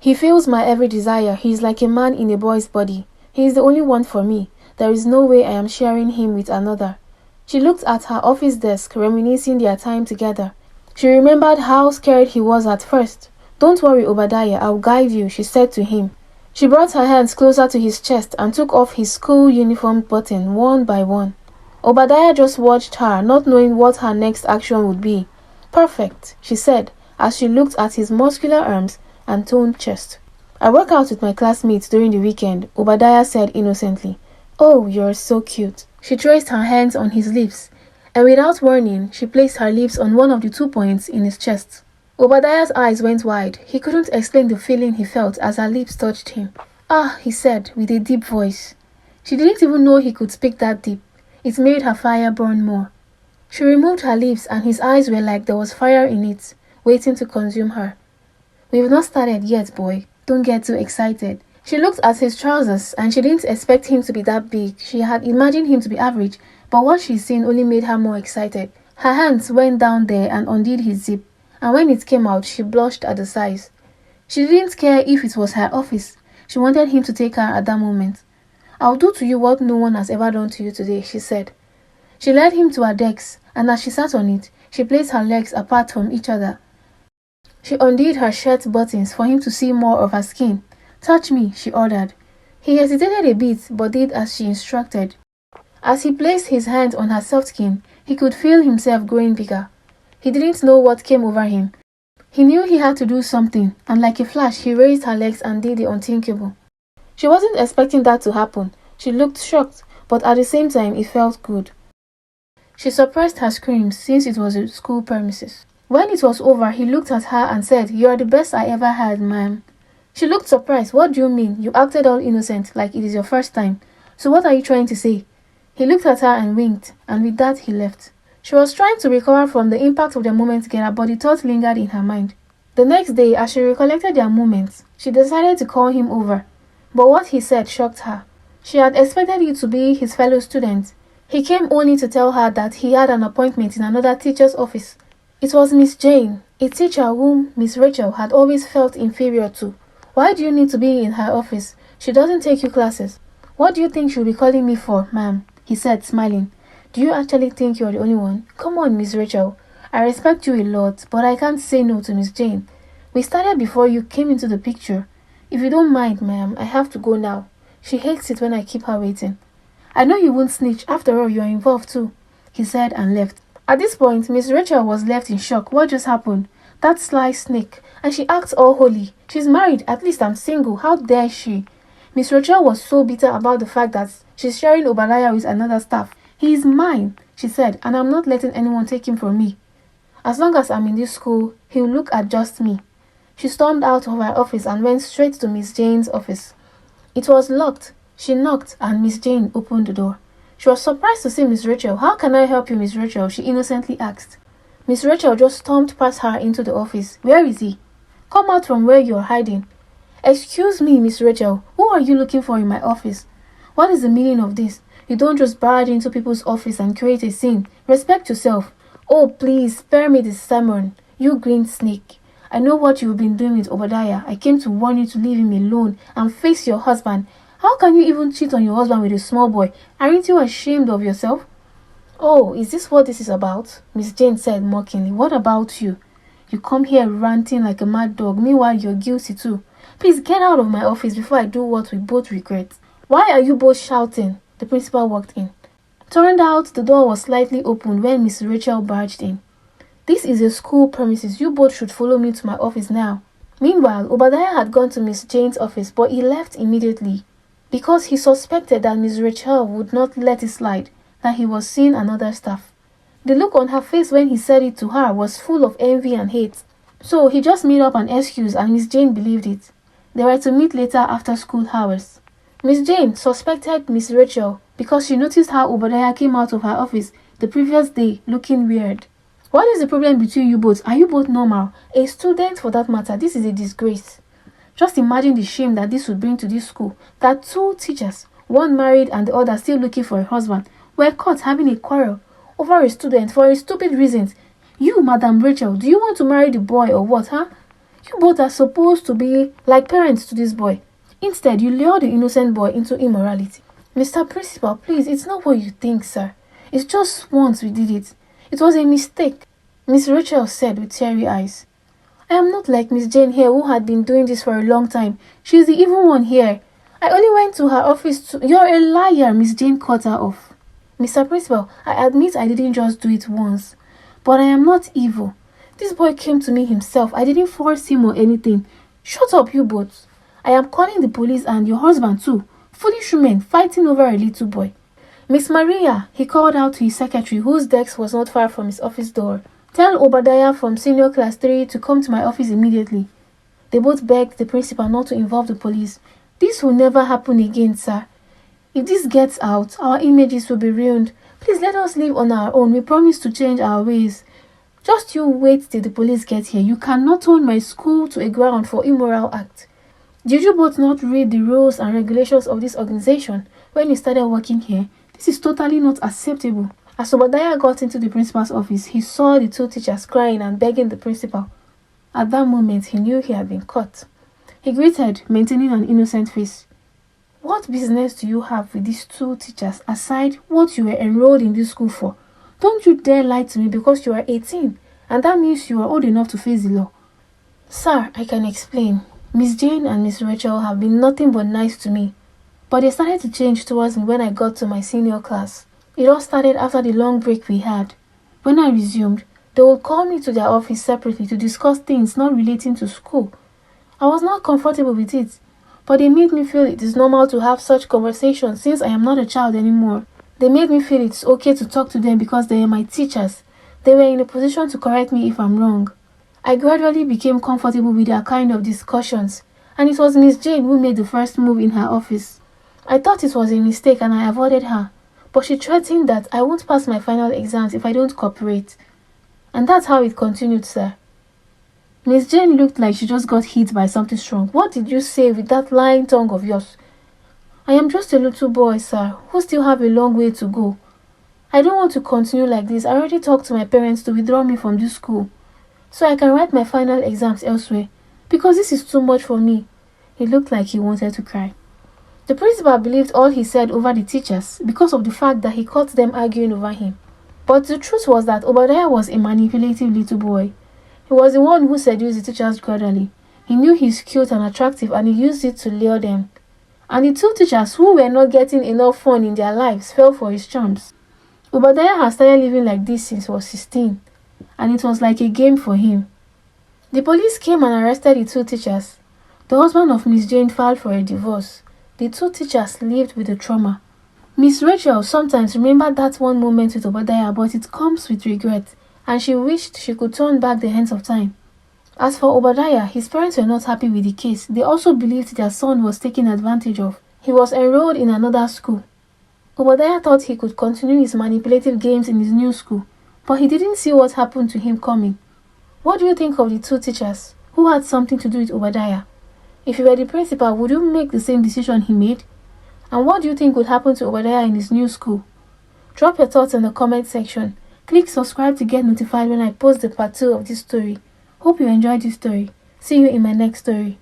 He fills my every desire. He is like a man in a boy's body. He is the only one for me. There is no way I am sharing him with another. She looked at her office desk, reminiscing their time together. She remembered how scared he was at first. "Don't worry, Obadiah, I'll guide you," she said to him. She brought her hands closer to his chest and took off his school uniform button one by one. Obadiah just watched her, not knowing what her next action would be. "Perfect," she said, as she looked at his muscular arms and toned chest. "I work out with my classmates during the weekend," Obadiah said innocently. "Oh, you're so cute." She traced her hands on his lips, and without warning, she placed her lips on one of the 2 points in his chest. Obadiah's eyes went wide. He couldn't explain the feeling he felt as her lips touched him. "Ah," he said with a deep voice. She didn't even know he could speak that deep. It made her fire burn more. She removed her lips and his eyes were like there was fire in it, waiting to consume her. "We've not started yet, boy. Don't get too excited." She looked at his trousers and she didn't expect him to be that big. She had imagined him to be average, but what she'd seen only made her more excited. Her hands went down there and undid his zip, and when it came out, she blushed at the size. She didn't care if it was her office. She wanted him to take her at that moment. "I'll do to you what no one has ever done to you today," she said. She led him to her desk, and as she sat on it, she placed her legs apart from each other. She undid her shirt buttons for him to see more of her skin. "Touch me," she ordered. He hesitated a bit, but did as she instructed. As he placed his hand on her soft skin, he could feel himself growing bigger. He didn't know what came over him. He knew he had to do something, and like a flash, he raised her legs and did the unthinkable. She wasn't expecting that to happen. She looked shocked, but at the same time, it felt good. She suppressed her screams since it was a school premises. When it was over, he looked at her and said, "You are the best I ever had, ma'am." She looked surprised. "What do you mean? You acted all innocent, like it is your first time. So what are you trying to say?" He looked at her and winked, and with that he left. She was trying to recover from the impact of their moment together, but the thought lingered in her mind. The next day, as she recollected their moments, she decided to call him over. But what he said shocked her. She had expected it to be his fellow student. He came only to tell her that he had an appointment in another teacher's office. It was Miss Jane, a teacher whom Miss Rachel had always felt inferior to. "Why do you need to be in her office? She doesn't take you classes." "What do you think she'll be calling me for, ma'am?" he said, smiling. "Do you actually think you're the only one? Come on, Miss Rachel. I respect you a lot, but I can't say no to Miss Jane. We started before you came into the picture. If you don't mind, ma'am, I have to go now. She hates it when I keep her waiting." "I know you won't snitch. After all, you're involved too," he said and left. At this point, Miss Rachel was left in shock. What just happened? That sly snake. And she acts all holy. She's married. At least I'm single. How dare she? Miss Rachel was so bitter about the fact that she's sharing Obadiah with another staff. "He is mine," she said, "and I'm not letting anyone take him from me. As long as I'm in this school, he'll look at just me." She stormed out of her office and went straight to Miss Jane's office. It was locked. She knocked and Miss Jane opened the door. She was surprised to see Miss Rachel. "How can I help you, Miss Rachel?" she innocently asked. Miss Rachel just stormed past her into the office. "Where is he? Come out from where you're hiding." "Excuse me, Miss Rachel. Who are you looking for in my office? What is the meaning of this? You don't just barge into people's office and create a scene. Respect yourself." "Oh, please, spare me this sermon. You green snake. I know what you've been doing with Obadiah. I came to warn you to leave him alone and face your husband. How can you even cheat on your husband with a small boy? Aren't you ashamed of yourself?" "Oh, is this what this is about?" Miss Jane said mockingly. "What about you? You come here ranting like a mad dog. Meanwhile, you're guilty too. Please get out of my office before I do what we both regret." "Why are you both shouting?" The principal walked in. Turned out the door was slightly open when Miss Rachel barged in. "This is a school premises. You both should follow me to my office now." Meanwhile, Obadiah had gone to Miss Jane's office, but he left immediately because he suspected that Miss Rachel would not let it slide that he was seeing another staff. The look on her face when he said it to her was full of envy and hate. So he just made up an excuse and Miss Jane believed it. They were to meet later after school hours. Miss Jane suspected Miss Rachel because she noticed how Obadiah came out of her office the previous day looking weird. "What is the problem between you both? Are you both normal? A student for that matter. This is a disgrace." Just imagine the shame that this would bring to this school. That 2 teachers, one married and the other still looking for a husband, were caught having a quarrel over a student for a stupid reason. "You, Madam Rachel, do you want to marry the boy or what, huh? You both are supposed to be like parents to this boy. Instead, you lure the innocent boy into immorality. Mr. Principal, please, it's not what you think, sir. It's just once we did it. It was a mistake, Miss Rachel said with teary eyes. I am not like Miss Jane here who had been doing this for a long time. She is the evil one here. I only went to her office to— You're a liar, Miss Jane cut her off. Mr. Principal, I admit I didn't just do it once. But I am not evil. This boy came to me himself. I didn't force him or anything. Shut up, you both. I am calling the police and your husband too. Foolish women fighting over a little boy. Miss Maria, he called out to his secretary, whose desk was not far from his office door. Tell Obadiah from senior class 3 to come to my office immediately. They both begged the principal not to involve the police. This will never happen again, sir. If this gets out, our images will be ruined. Please let us live on our own. We promise to change our ways. Just you wait till the police get here. You cannot turn my school to a ground for immoral act. Did you both not read the rules and regulations of this organization when you started working here? This is totally not acceptable. As Obadiah got into the principal's office, he saw the two teachers crying and begging the principal. At that moment, he knew he had been caught. He greeted, maintaining an innocent face. What business do you have with these two teachers aside what you were enrolled in this school for? Don't you dare lie to me because you are 18, and that means you are old enough to face the law. Sir, I can explain. Miss Jane and Miss Rachel have been nothing but nice to me, but they started to change towards me when I got to my senior class. It all started after the long break we had. When I resumed, they would call me to their office separately to discuss things not relating to school. I was not comfortable with it, but they made me feel it is normal to have such conversations since I am not a child anymore. They made me feel it's okay to talk to them because they are my teachers. They were in a position to correct me if I'm wrong. I gradually became comfortable with their kind of discussions, and it was Miss Jane who made the first move in her office. I thought it was a mistake and I avoided her, but she threatened that I won't pass my final exams if I don't cooperate. And that's how it continued, sir. Miss Jane looked like she just got hit by something strong. What did you say with that lying tongue of yours? I am just a little boy, sir, who still have a long way to go. I don't want to continue like this. I already talked to my parents to withdraw me from this school, so I can write my final exams elsewhere, because this is too much for me. He looked like he wanted to cry. The principal believed all he said over the teachers because of the fact that he caught them arguing over him. But the truth was that Obadiah was a manipulative little boy. He was the one who seduced the teachers gradually. He knew he's cute and attractive and he used it to lure them. And the two teachers who were not getting enough fun in their lives fell for his charms. Obadiah had started living like this since he was 16, and it was like a game for him. The police came and arrested the two teachers. The husband of Miss Jane filed for a divorce. The two teachers lived with the trauma. Miss Rachel sometimes remembered that one moment with Obadiah, but it comes with regret, and she wished she could turn back the hands of time. As for Obadiah, his parents were not happy with the case. They also believed their son was taken advantage of. He was enrolled in another school. Obadiah thought he could continue his manipulative games in his new school, but he didn't see what happened to him coming. What do you think of the two teachers who had something to do with Obadiah? If you were the principal, would you make the same decision he made? And what do you think would happen to Obadiah in his new school? Drop your thoughts in the comment section. Click subscribe to get notified when I post the part 2 of this story. Hope you enjoyed this story. See you in my next story.